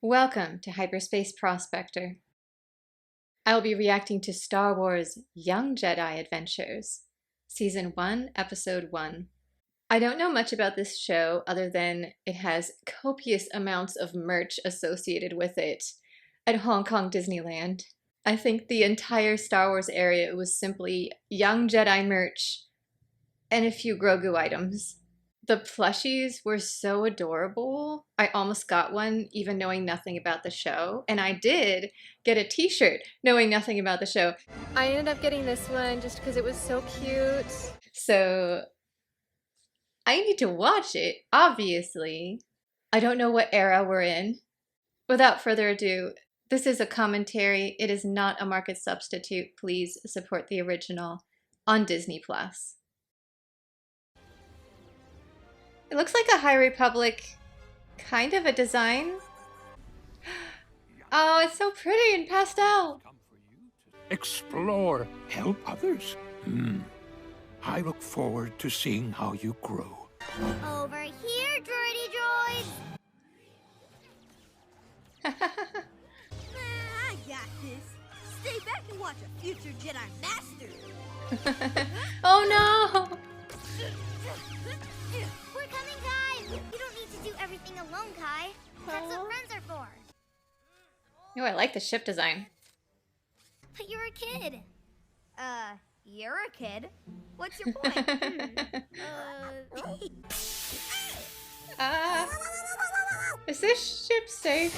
Welcome to Hyperspace Prospector. I will be reacting to Star Wars Young Jedi Adventures, Season 1, Episode 1. I don't know much about this show other than it has copious amounts of merch associated with it at Hong Kong Disneyland. I think the entire Star Wars area was simply Young Jedi merch and a few Grogu items. The plushies were so adorable. I almost got one even knowing nothing about the show. And I did get a t-shirt knowing nothing about the show. I ended up getting this one just because it was so cute. So I need to watch it, obviously. I don't know what era we're in. Without further ado, this is a commentary. It is not a market substitute. Please support the original on Disney+. It looks like a High Republic kind of a design. Oh, it's so pretty in pastel. Explore, help others. I look forward to seeing how you grow. Over here, droidy droids! I got this. Stay back and watch a future Jedi Master. Oh no! We're coming, Kai! You don't need to do everything alone, Kai. That's what friends are for. Oh, I like the ship design. But you're a kid. You're a kid? What's your point? Is this ship safe?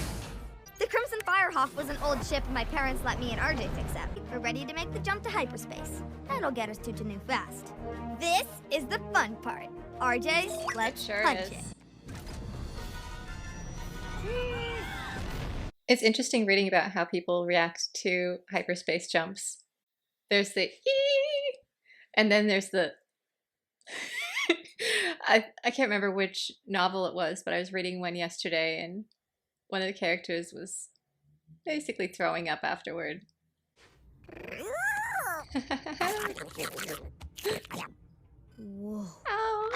The Crimson Firehawk was an old ship my parents let me and RJ fix up. We're ready to make the jump to hyperspace. That'll get us to Janu fast. This is the fun part. RJ's, let's punch it. It's interesting reading about how people react to hyperspace jumps. There's the ee, and then there's the I can't remember which novel it was, but I was reading one yesterday and one of the characters was basically throwing up afterward. Whoa. Oh.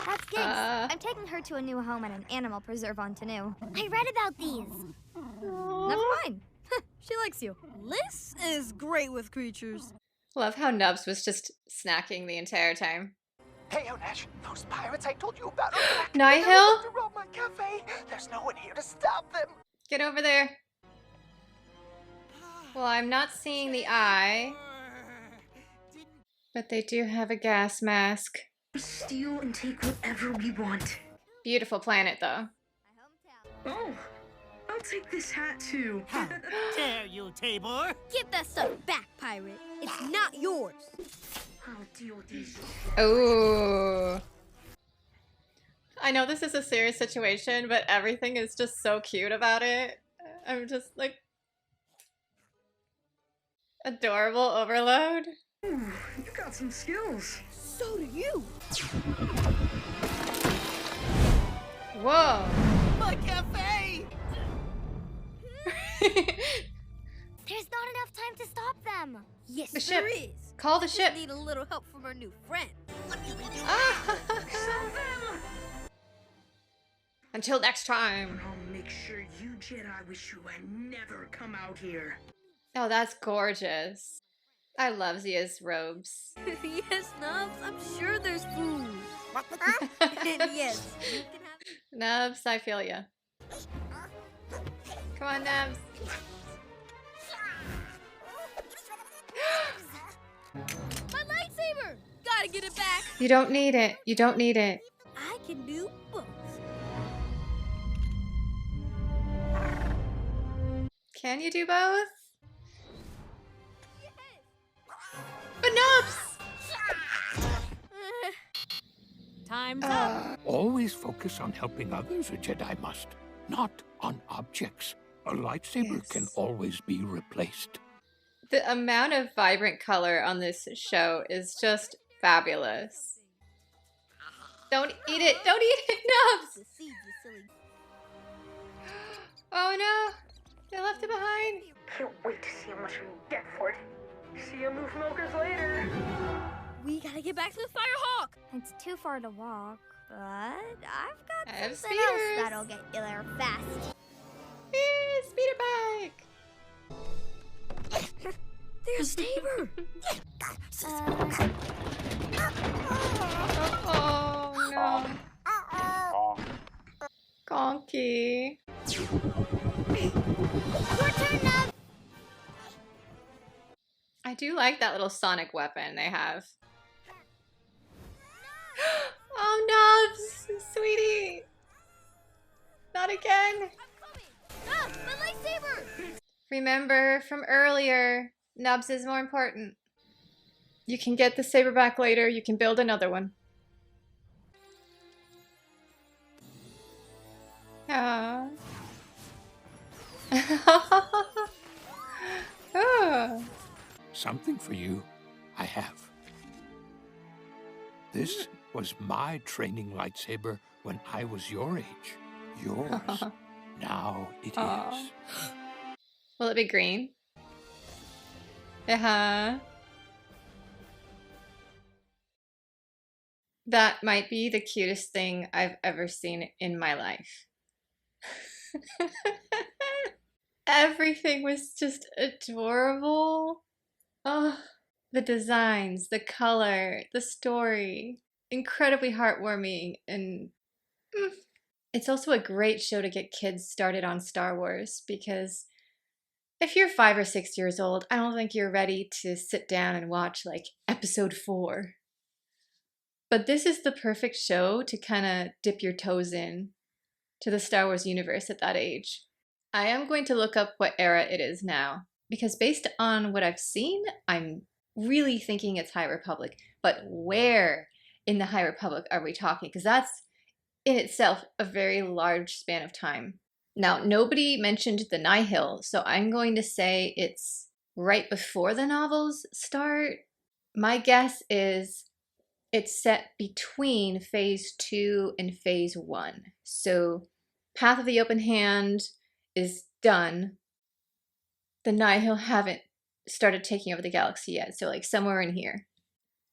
That's Gigs. I'm taking her to a new home at an animal preserve on Tanu. I read about these. Never mind. She likes you. Liz is great with creatures. Love how Nubs was just snacking the entire time. Hey, Onesh, those pirates I told you about are back. Nihil? They're about to rob my cafe. There's no one here to stop them. Get over there. Well, I'm not seeing the eye, but they do have a gas mask. Steal and take whatever we want. Beautiful planet, though. Oh, I'll take this hat too. Dare you, Tabor? Give that stuff back, pirate. It's not yours. I'll deal with these. Oh. I know this is a serious situation, but everything is just so cute about it. I'm just like adorable overload. Ooh, you got some skills. So do you. Whoa. My cafe! There's not enough time to stop them. Yes, The ship. there is. Call the Just ship. need a little help from our new friend. What do we do? Until next time. I'll make sure you Jedi wish you had never come out here. Oh, that's gorgeous. I love Zia's robes. Yes, Nubs. I'm sure there's food. And yes, you can have. Nubs, I feel ya. Come on, Nubs. My lightsaber! Gotta get it back. You don't need it. You don't need it. I can do both. Can you do both? But Nubs! Time's up. Always focus on helping others, a Jedi must, not on objects. A lightsaber can always be replaced. The amount of vibrant color on this show is just fabulous. Don't eat it! Don't eat it, Nubs! The seeds, you silly. Oh no! They left it behind. Can't wait to see how much we get for it. See you move milkers later. We gotta get back to the Firehawk. It's too far to walk. But I've got I have something else speeders. that'll get you there fast. Speeder bike! There's Tabor! Oh no. Conky. Your turn now! I do like that little sonic weapon they have. Oh, Nubs! Sweetie! Not again! Ah, my lightsaber! Remember from earlier, Nubs is more important. You can get the saber back later, you can build another one. Ah. Oh. Something for you, I have. This was my training lightsaber when I was your age. Yours. Now it Aw. is. Will it be green? Uh-huh. That might be the cutest thing I've ever seen in my life. Everything was just adorable. Oh, the designs, the color, the story. Incredibly heartwarming, and it's also a great show to get kids started on Star Wars, because if you're 5 or 6 years old, I don't think you're ready to sit down and watch like episode 4. But this is the perfect show to kind of dip your toes in to the Star Wars universe at that age. I am going to look up what era it is now, because based on what I've seen, I'm really thinking it's High Republic. But where in the High Republic are we talking? Because that's in itself a very large span of time. Now, nobody mentioned the Nihil, so I'm going to say it's right before the novels start. My guess is it's set between Phase 2 and Phase 1. So Path of the Open Hand is done. The Nihil haven't started taking over the galaxy yet, so like somewhere in here.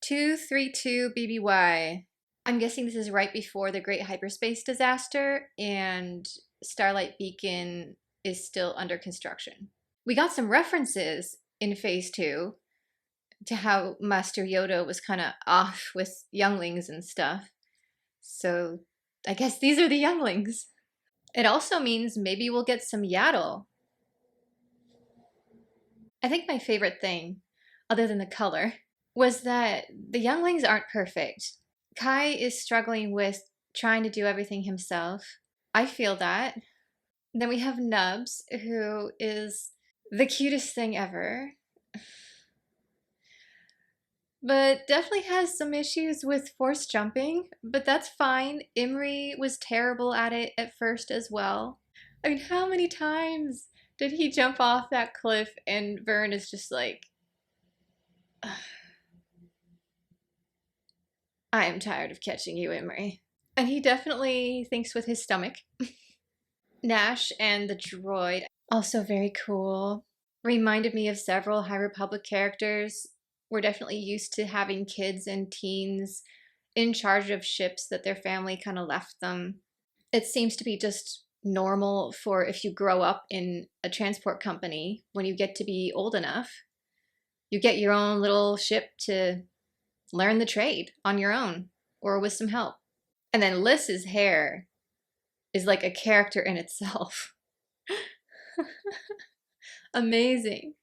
232 BBY. I'm guessing this is right before the Great Hyperspace Disaster, and Starlight Beacon is still under construction. We got some references in Phase 2 to how Master Yoda was kind of off with younglings and stuff. So I guess these are the younglings. It also means maybe we'll get some Yaddle. I think my favorite thing, other than the color, was that the younglings aren't perfect. Kai is struggling with trying to do everything himself. I feel that. Then we have Nubs, who is the cutest thing ever, but definitely has some issues with force jumping, but that's fine. Imri was terrible at it at first as well. I mean, how many times did he jump off that cliff and Vern is just like, I am tired of catching you, Imri. And he definitely thinks with his stomach. Nash and the droid, also very cool. Reminded me of several High Republic characters. We're definitely used to having kids and teens in charge of ships that their family kind of left them. It seems to be just normal for if you grow up in a transport company, when you get to be old enough, you get your own little ship to learn the trade on your own or with some help. And then Lys's hair is like a character in itself. Amazing.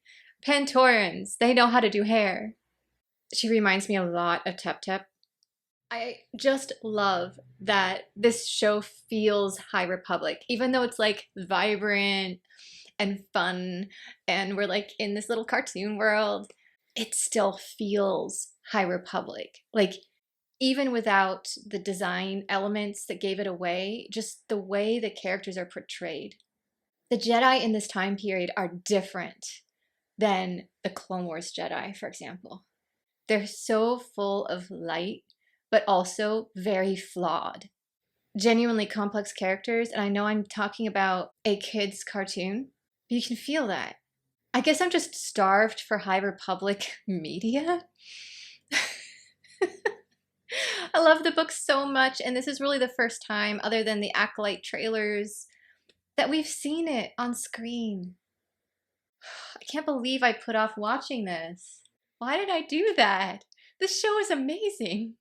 Pantorans, they know how to do hair. She reminds me a lot of Tep Tep. I just love that this show feels High Republic, even though it's like vibrant and fun and we're like in this little cartoon world. It still feels High Republic. Like, even without the design elements that gave it away, just the way the characters are portrayed. The Jedi in this time period are different than the Clone Wars Jedi, for example. They're so full of light, but also very flawed. Genuinely complex characters, and I know I'm talking about a kid's cartoon, but you can feel that. I guess I'm just starved for High Republic media. I love the book so much, and this is really the first time, other than the Acolyte trailers, that we've seen it on screen. I can't believe I put off watching this. Why did I do that? This show is amazing.